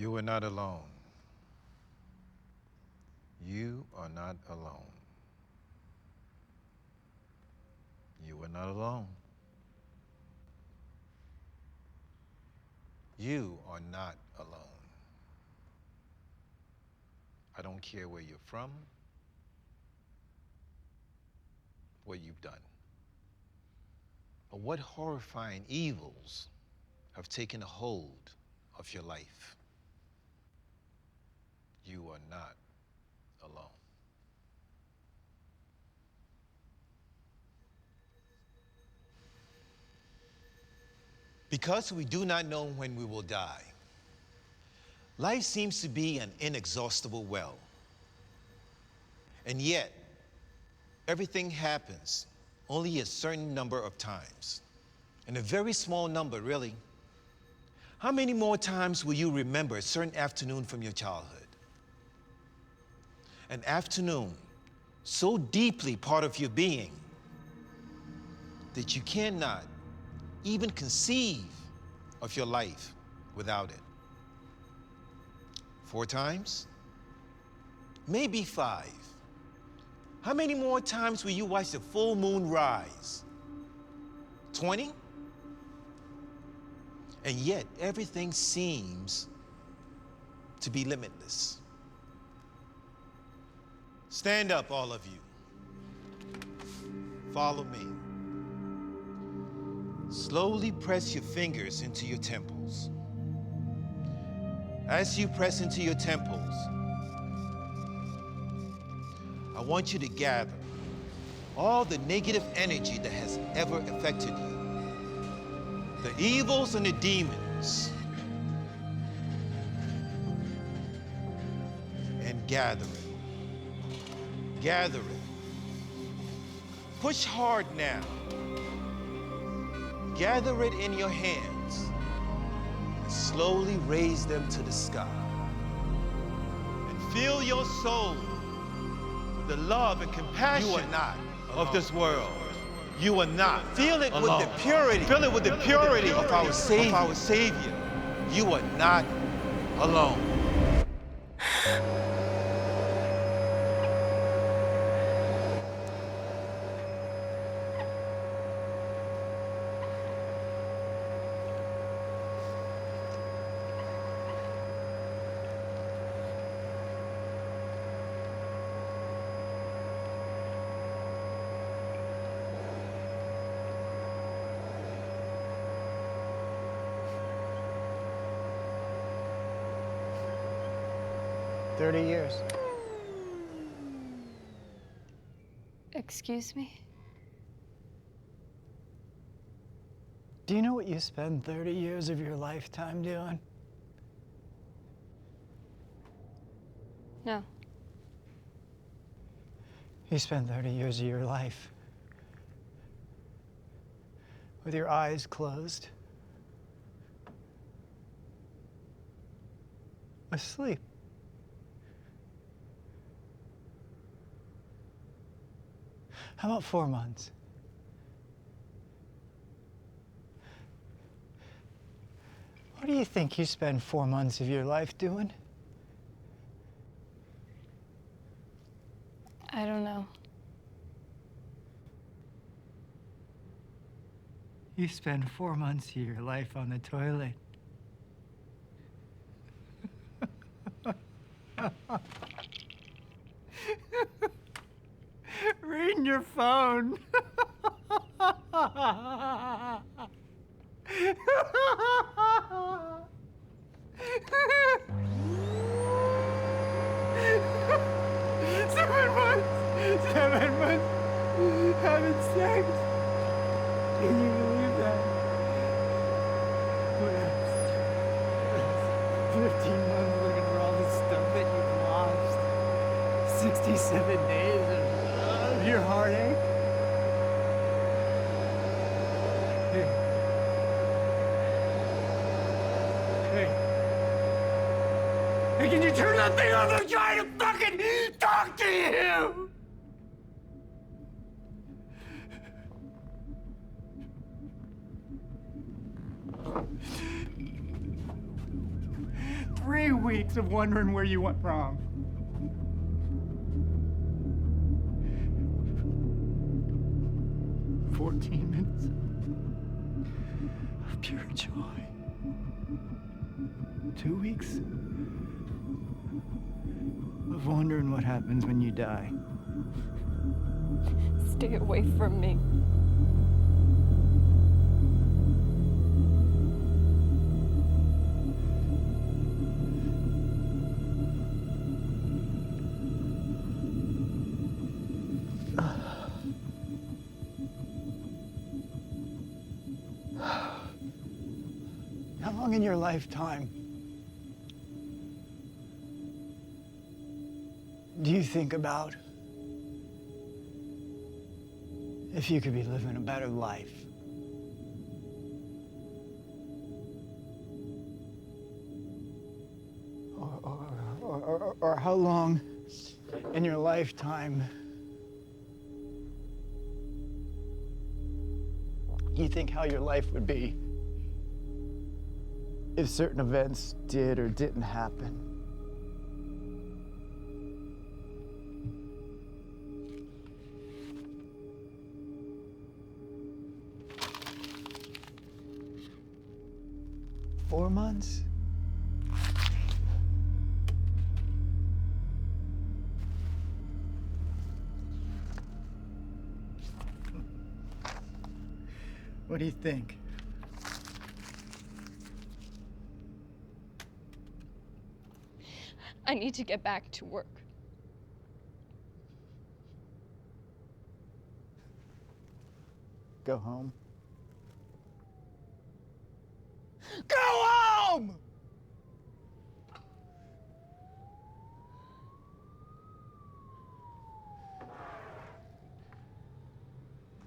You are not alone. You are not alone. You are not alone. You are not alone. I don't care where you're from, what you've done, or what horrifying evils have taken a hold of your life. You are not alone. Because we do not know when we will die, life seems to be an inexhaustible well. And yet, everything happens only a certain number of times. And a very small number, really. How many more times will you remember a certain afternoon from your childhood? An afternoon so deeply part of your being that you cannot even conceive of your life without it. 4 times? Maybe 5. How many more times will you watch the full moon rise? 20? And yet, everything seems to be limitless. Stand up, all of you. Follow me. Slowly press your fingers into your temples. As you press into your temples, I want you to gather all the negative energy that has ever affected you, the evils and the demons, and gather it. Gather it. Push hard now. Gather it in your hands and slowly raise them to the sky. And fill your soul with the love and compassion of this world. You are not. Feel it alone. With the purity. Fill it with the purity of our Savior. You are not alone. Years. Excuse me? Do you know what you spend 30 years of your lifetime doing? No. You spend 30 years of your life with your eyes closed, asleep. How about 4 months? What do you think you spend 4 months of your life doing? I don't know. You spend 4 months of your life on the toilet. Reading your phone. 7 months. 7 months having sex. Can you believe that? What else? 15 months looking for all the stuff that you've lost. 67 days of your heartache. Hey. Hey, can you turn that thing off? I'm trying to fucking talk to you! Three weeks of wondering where you went wrong. "14 minutes of pure joy. 2 weeks of wondering what happens when you die. Stay away from me. How long in your lifetime do you think about if you could be living a better life? Or how long in your lifetime you think how your life would be if certain events did or didn't happen? Four months? What do you think? I need to get back to work. Go home. Go home!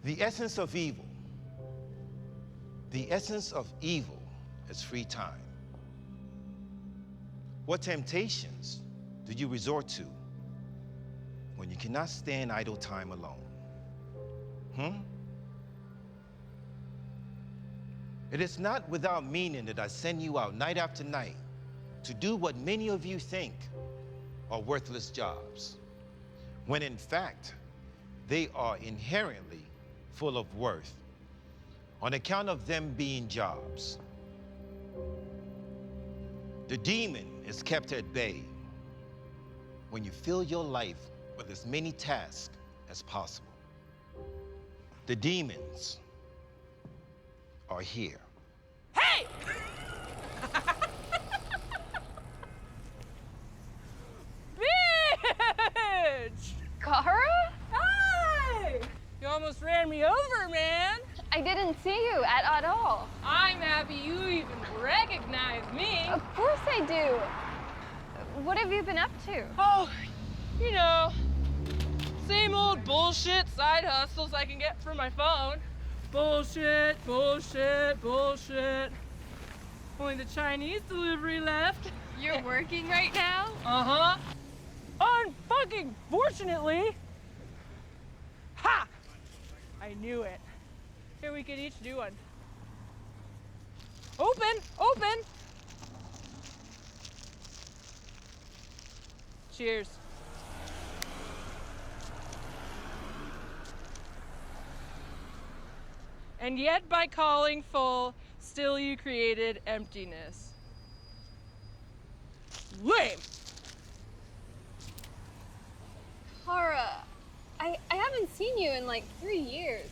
The essence of evil. The essence of evil is free time. What temptations do you resort to when you cannot stand idle time alone? It is not without meaning that I send you out night after night to do what many of you think are worthless jobs, when in fact, they are inherently full of worth on account of them being jobs. The demon is kept at bay when you fill your life with as many tasks as possible. The demons are here. Hey! Bitch! Kara? Hi! You almost ran me over, man. I didn't see you at all. I'm happy you even recognize me. Of course I do. What have you been up to? Oh, you know, same old bullshit side hustles I can get from my phone. Bullshit, bullshit, bullshit. Only the Chinese delivery left. You're working right now? Uh-huh. Unfucking fortunately. Ha! I knew it. Here, we can each do one. Open, open. Cheers. And yet by calling full, still you created emptiness. Lame. Kara, I haven't seen you in like 3 years.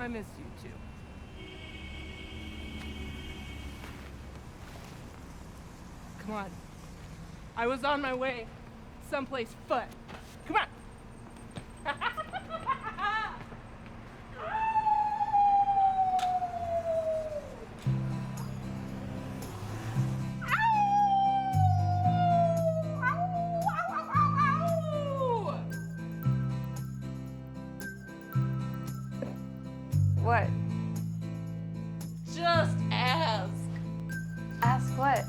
I miss you too. Come on. I was on my way someplace fun. Come on. What? Just ask. Ask what?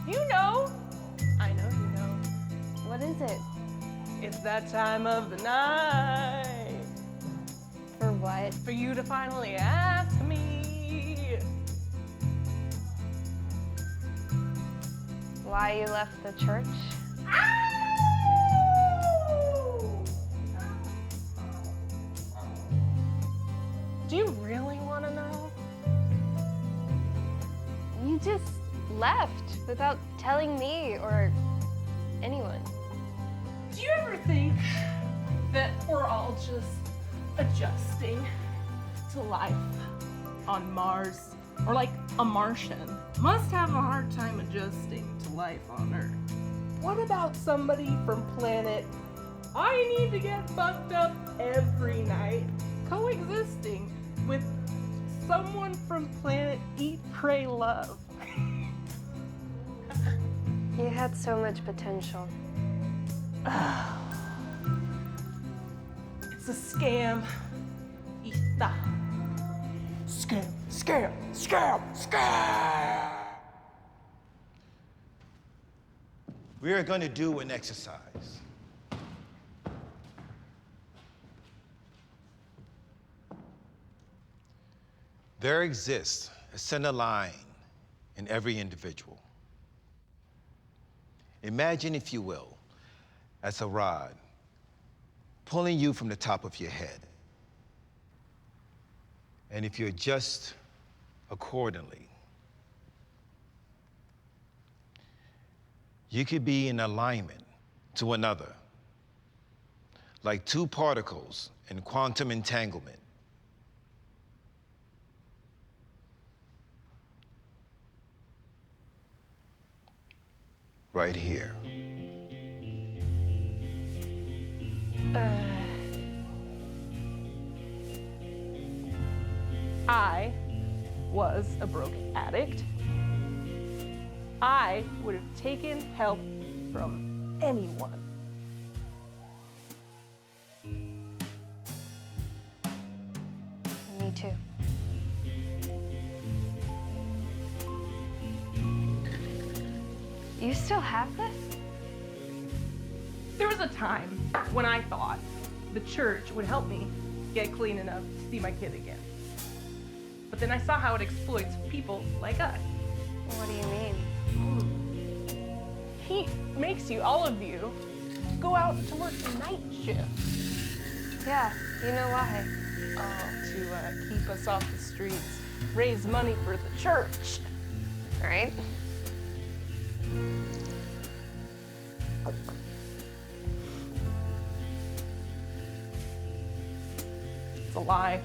You know. I know you know. What is it? It's that time of the night. For what? for you to finally ask me Why you left the church? Do you really want to know? You just left without telling me or anyone. Do you ever think that we're all just adjusting to life on Mars? Or like a Martian must have a hard time adjusting to life on Earth. What about somebody from planet I need to get fucked up every night coexisting with someone from planet Eat, Pray, Love? You had so much potential. It's a scam. Etha. Scam, scam, scam, scam. We are going to do an exercise. There exists a center line in every individual. Imagine, if you will, as a rod pulling you from the top of your head. And if you adjust accordingly, you could be in alignment to another, like two particles in quantum entanglement. Right here. I was a broke addict. I would have taken help from anyone. Me too. You still have this? There was a time when I thought the church would help me get clean enough to see my kid again. But then I saw how it exploits people like us. What do you mean? He makes you, all of you, go out to work the night shift. Yeah, you know why? To keep us off the streets, raise money for the church. Right? It's a lie.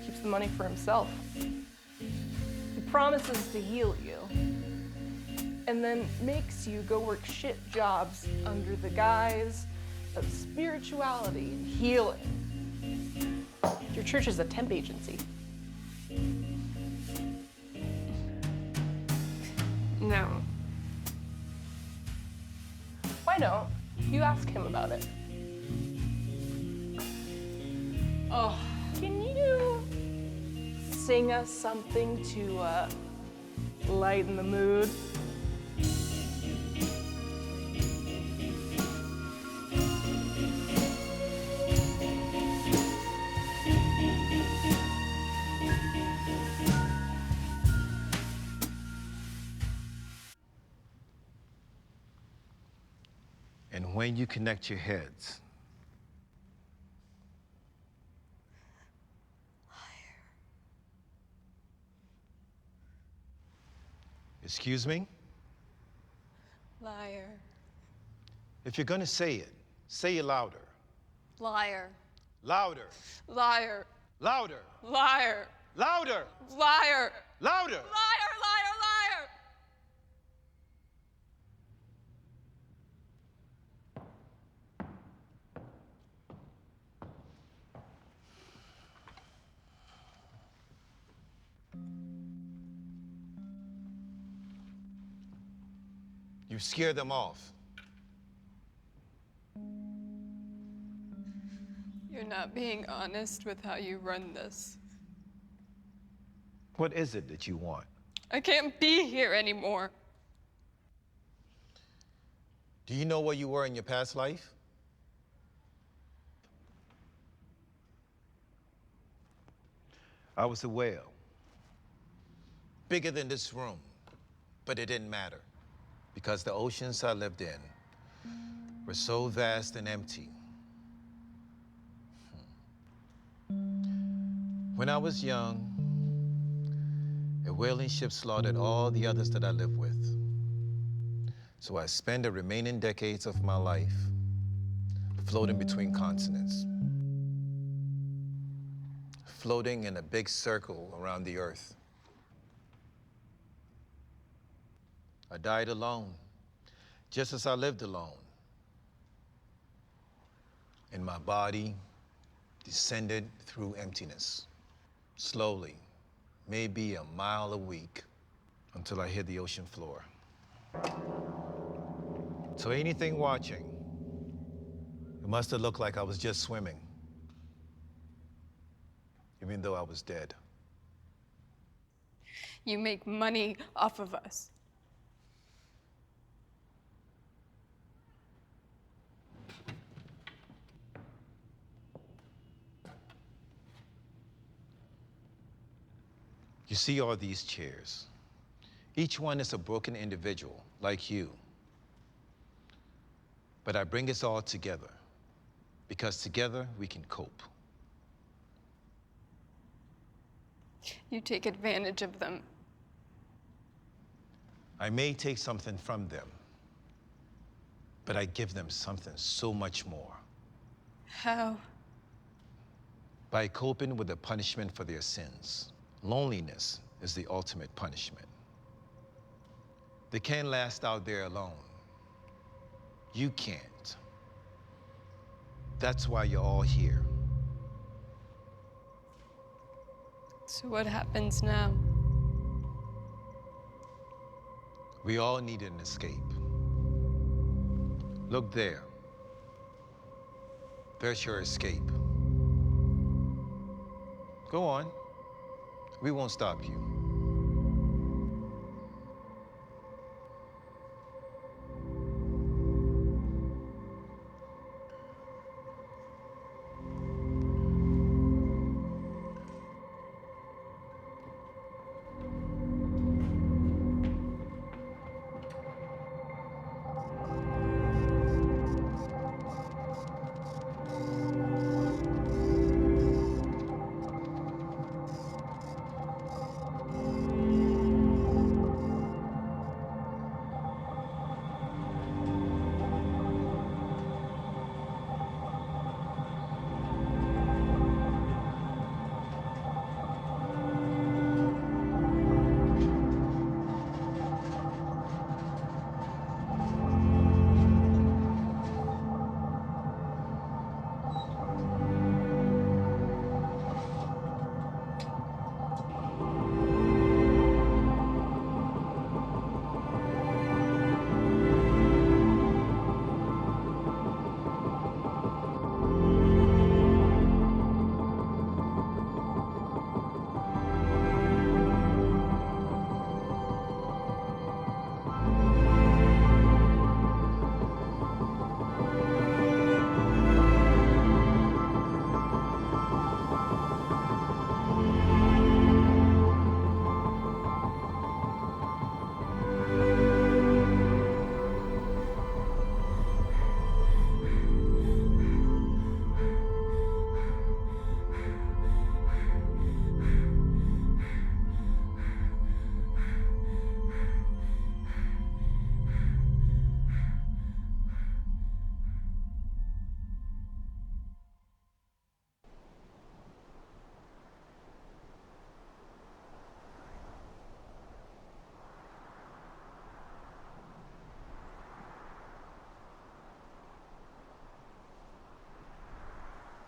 Keeps the money for himself. He promises to heal you, and then makes you go work shit jobs under the guise of spirituality and healing. Your church is a temp agency. No. Why don't you ask him about it? Oh, can you sing us something to lighten the mood? And when you connect your heads, excuse me? Liar. If you're gonna say it louder. Liar. Louder. Liar. Louder. Liar. Louder. Liar. Louder. Liar, liar, liar. You scare them off. You're not being honest with how you run this. What is it that you want? I can't be here anymore. Do you know where you were in your past life? I was a whale. Bigger than this room, but it didn't matter because the oceans I lived in were so vast and empty. When I was young, a whaling ship slaughtered all the others that I lived with. So I spent the remaining decades of my life floating between continents, floating in a big circle around the earth. I died alone, just as I lived alone. And my body descended through emptiness, slowly, maybe a mile a week, until I hit the ocean floor. So anything watching, it must have looked like I was just swimming, even though I was dead. You make money off of us. You see all these chairs. Each one is a broken individual, like you. But I bring us all together, because together we can cope. You take advantage of them. I may take something from them, but I give them something so much more. How? By coping with the punishment for their sins. Loneliness is the ultimate punishment. They can't last out there alone. You can't. That's why you're all here. So what happens now? We all need an escape. Look there. There's your escape. Go on. We won't stop you.